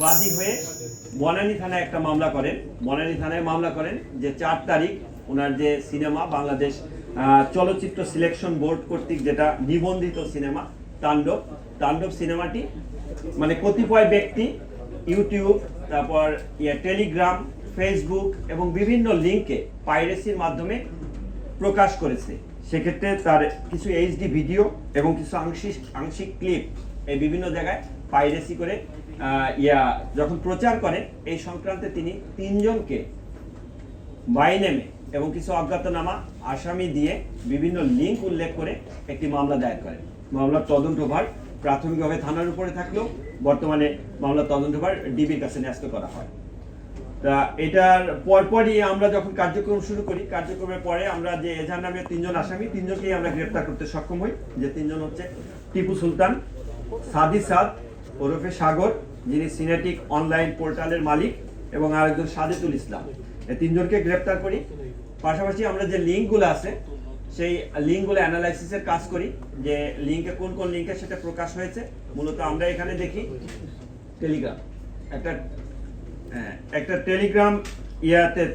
বাদী হয়ে বনানী থানায় একটা মামলা করেন। বনানী থানায় মামলা করেন যে 4 তারিখ ওনার যে সিনেমা বাংলাদেশ চলচ্চিত্র সিলেকশন বোর্ড কর্তৃক যেটা নিবন্ধিত সিনেমা তাণ্ডব সিনেমাটি মানে কতিপয় ব্যক্তি ইউটিউব, তারপর টেলিগ্রাম, ফেসবুক এবং বিভিন্ন লিঙ্কে পাইরেসির মাধ্যমে প্রকাশ করেছে। সেক্ষেত্রে তার কিছু এইচডি ভিডিও এবং কিছু আংশিক ক্লিপ এই বিভিন্ন জায়গায় পাইরেসি করে যখন প্রচার করে, এই সংক্রান্তে তিনি 3 জনকে বাই নেমে এবং কিছু অজ্ঞাতনামা আসামি দিয়ে বিভিন্ন লিঙ্ক উল্লেখ করে একটি মামলা দায়ের করেন। মামলার তদন্তভার প্রাথমিকভাবে থানার উপরে থাকলেও বর্তমানে মামলার তদন্তভার ডিবির কাছে ন্যস্ত করা হয়। তা এটার পরপরই আমরা যখন কার্যক্রম শুরু করি, কার্যক্রমের পরে আমরা যে এজাহার নামে 3 জন আসামি, 3 জনকেই আমরা গ্রেপ্তার করতে সক্ষম হই। যে 3 জন হচ্ছে টিপু সুলতান, সাদ ওরফে সাগর, যিনি সিনেটিক অনলাইন পোর্টালের মালিক, এবং আরেকজন সাদেতুল ইসলাম। এই 3 জনকে গ্রেপ্তার করি। পাশাপাশি আমরা যে লিঙ্কগুলো আছে সেই লিঙ্কগুলো অ্যানালাইসিসের কাজ করি, যে লিঙ্কে কোন লিঙ্কে সেটা প্রকাশ হয়েছে। মূলত আমরা এখানে দেখি টেলিগ্রাম, একটা টেলিগ্রাম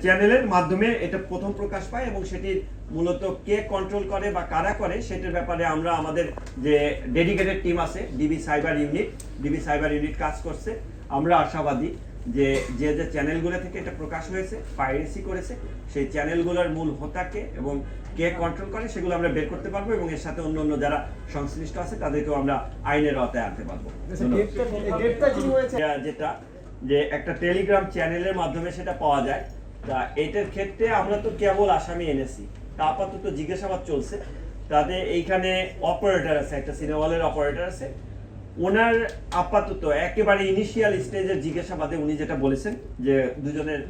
চ্যানেলের মাধ্যমে এটা প্রথম প্রকাশ পায়, এবং সেটির মূলত কে কন্ট্রোল করে বা কারা করে সেটার ব্যাপারে আমরা আমাদের যে ডেডিকেটেড টিম আছে ডিবি সাইবার ইউনিট কাজ করছে। আমরা আশাবাদী যে চ্যানেলগুলো থেকে এটা প্রকাশ হয়েছে, পাইরেসি করেছে, সেই চ্যানেলগুলোর মূল হোতাকে এবং কে কন্ট্রোল করে সেগুলো আমরা বের করতে পারবো, এবং এর সাথে অন্য যারা সংশ্লিষ্ট আছে তাদেরকেও আমরা আইনের আওতায় আনতে পারবো। যেটা যে একটা টেলিগ্রাম চ্যানেলের মাধ্যমে সেটা পাওয়া যায়। তা এটার ক্ষেত্রে আমরা তো কেবল আসামি এনেছি, তা আপাতত জিজ্ঞাসাবাদ চলছে। তাদের এইখানে অপারেটর আছে, একটা সিনেমা হলের অপারেটর আছে, ওনার আপাতত একেবারে ইনিশিয়াল স্টেজের জিজ্ঞাসাবাদে উনি যেটা বলেছেন যে 2 জনের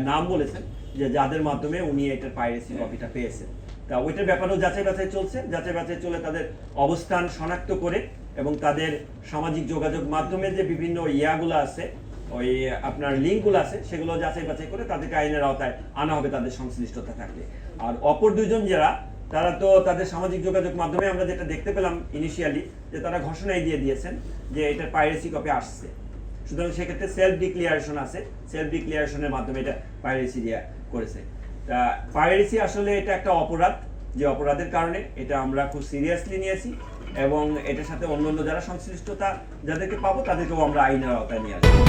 নাম বলেছেন যে যাদের মাধ্যমে উনি এটার পাইরেসি কপিটা পেয়েছেন। তা ওইটার ব্যাপারেও যাচাই বাছাই চলছে। যাচাই বাছাই চলে তাদের অবস্থান শনাক্ত করে এবং তাদের সামাজিক যোগাযোগ মাধ্যমে যে বিভিন্ন ইয়াগুলো আছে, ওই আপনার লিঙ্কগুলো আছে, সেগুলো যাচাই বাছাই করে তাদেরকে আইনের আওতায় আনা হবে তাদের সংশ্লিষ্টতা থাকলে। আর অপর 2 জন যারা, তারা তো তাদের সামাজিক যোগাযোগ মাধ্যমে আমরা যেটা দেখতে পেলাম ইনিশিয়ালি, যে তারা ঘোষণাই দিয়ে দিয়েছেন যে এটার পাইরেসি কপি আসছে। সুতরাং সেক্ষেত্রে সেলফ ডিক্লিয়ারেশন আছে, সেলফ ডিক্লিয়ারেশনের মাধ্যমে এটা পাইরেসি করেছে। তা পাইরেসি আসলে এটা একটা অপরাধ, যে অপরাধের কারণে এটা আমরা খুব সিরিয়াসলি নিয়েছি, এবং এটার সাথে অন্য যারা সংশ্লিষ্টতা যাদেরকে পাবো তাদেরকেও আমরা আইনের আওতায় নিয়ে আসবো।